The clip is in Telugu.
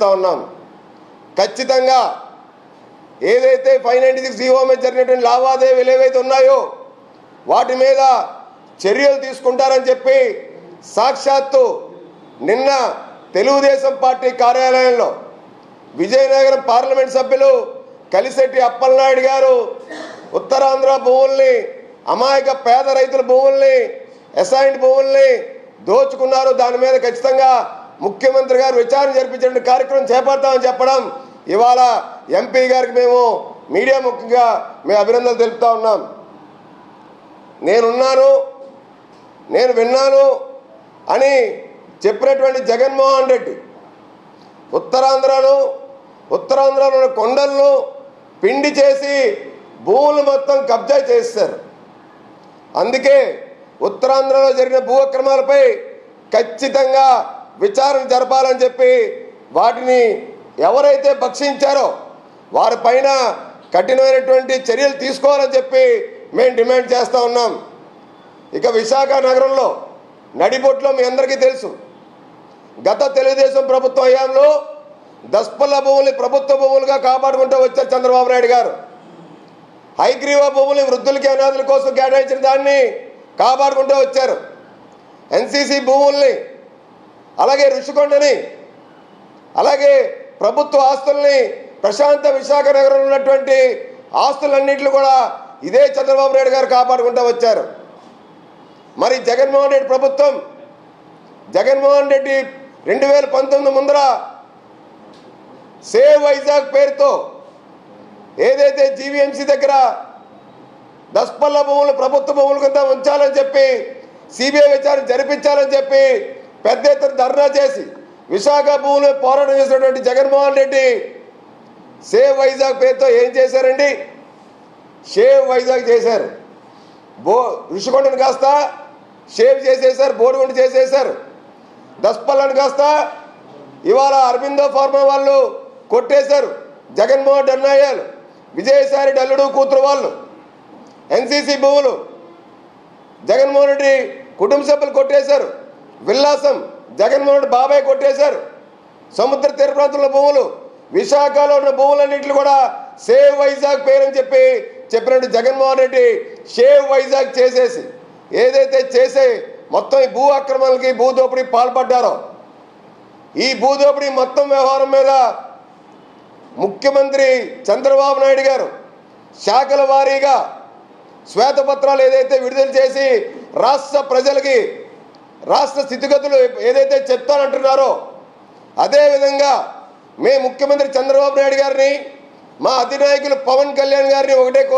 తెలియజేస్తా ఉన్నాం. ఖచ్చితంగా ఏదైతే 596 జీవో మీద జరిగినటువంటి లావాదేవీలు ఏవైతే ఉన్నాయో వాటి మీద చర్యలు తీసుకుంటారని చెప్పి సాక్షాత్తు నిన్న తెలుగుదేశం పార్టీ కార్యాలయంలో విజయనగరం పార్లమెంట్ సభ్యులు కలిశెట్టి అప్పలనాయుడు గారు ఉత్తరాంధ్ర భూముల్ని, అమాయక పేద రైతుల భూముల్ని, అసైన్డ్ భూముల్ని దోచుకున్నారు. దాని మీద ఖచ్చితంగా ముఖ్యమంత్రి గారు విచారణ జరిపించే కార్యక్రమం చేపడతామని చెప్పడం ఇవాళ ఎంపీ గారికి మేము మీడియా ముఖ్యంగా మేము అభినందనలు తెలుపుతా ఉన్నాం. నేను విన్నాను అని చెప్పినటువంటి జగన్మోహన్ రెడ్డి ఉత్తరాంధ్రలో ఉన్న కొండలను పిండి చేసి భూములు మొత్తం కబ్జా చేశారు. అందుకే ఉత్తరాంధ్రలో జరిగిన భూ అక్రమాలపై ఖచ్చితంగా విచారణ జరపాలని చెప్పి వాటిని ఎవరైతే భక్షించారో వారిపైన కఠినమైనటువంటి చర్యలు తీసుకోవాలని చెప్పి మేము డిమాండ్ చేస్తూ ఉన్నాం. ఇక విశాఖ నగరంలో నడిబొట్లో మీ అందరికీ తెలుసు, గత తెలుగుదేశం ప్రభుత్వ హయాంలో దస్పల్ల భూముల్ని ప్రభుత్వ భూములుగా కాపాడుకుంటూ వచ్చారు చంద్రబాబు నాయుడు గారు. హైగ్రీవ భూములు వృద్ధులకి అనాథుల కోసం కేటాయించిన దాన్ని కాపాడుకుంటూ వచ్చారు. ఎన్సీసీ భూముల్ని, అలాగే ఋషికొండని, అలాగే ప్రభుత్వ ఆస్తుల్ని, ప్రశాంత విశాఖ నగరంలో ఉన్నటువంటి ఆస్తులన్నింటినీ కూడా ఇదే చంద్రబాబు నాయుడు గారు కాపాడుకుంటూ వచ్చారు. మరి జగన్మోహన్ రెడ్డి ప్రభుత్వం, జగన్మోహన్ రెడ్డి 2019 ముందర సేవ్ వైజాగ్ పేరుతో ఏదైతే జీవీఎంసీ దగ్గర దస్పల్ల భూములు ప్రభుత్వ భూముల కింద ఉంచాలని చెప్పి సిబిఐ విచారణ జరిపించాలని చెప్పి పెద్ద ఎత్తున ధర్నా చేసి విశాఖ భూములు పోరాటం చేసినటువంటి జగన్మోహన్ రెడ్డి సేవ్ వైజాగ్ పేరుతో ఏం చేశారండి? షేవ్ వైజాగ్ చేశారు. ఋషికొండను కాస్త షేవ్ చేసేశారు, బోడిగుంట చేసేశారు. దస్పల్లను కాస్త ఇవాళ అరబిందో ఫార్మా వాళ్ళు కొట్టేశారు. జగన్మోహన్ రెడ్డి అన్నయ్యాలు, విజయసాయి అల్లుడు కూతురు వాళ్ళు. ఎన్సీసీ భూములు జగన్మోహన్ రెడ్డి కుటుంబ సభ్యులు కొట్టేశారు. విల్లాసం జగన్మోహన్ రెడ్డి బాబాయ్ కొట్టేశారు. సముద్ర తీర ప్రాంతంలో భూములు, విశాఖలో ఉన్న భూములన్నింటినీ కూడా సేవ్ వైజాగ్ పేరని చెప్పినట్టు జగన్మోహన్ రెడ్డి షేవ్ వైజాగ్ చేసేసి ఏదైతే చేసే మొత్తం ఈ భూ అక్రమాలకి, భూ దోపిడీ పాల్పడ్డారో ఈ భూదోపిడీ మొత్తం వ్యవహారం మీద ముఖ్యమంత్రి చంద్రబాబు నాయుడు గారు శాఖల వారీగా శ్వేతపత్రాలు ఏదైతే విడుదల చేసి రాష్ట్ర ప్రజలకి రాష్ట్ర స్థితిగతులు ఏదైతే చెప్తానంటున్నారో అదేవిధంగా మేము ముఖ్యమంత్రి చంద్రబాబు నాయుడు గారిని, మా అధినాయకులు పవన్ కళ్యాణ్ గారిని ఒకటే కోరుతున్నాం.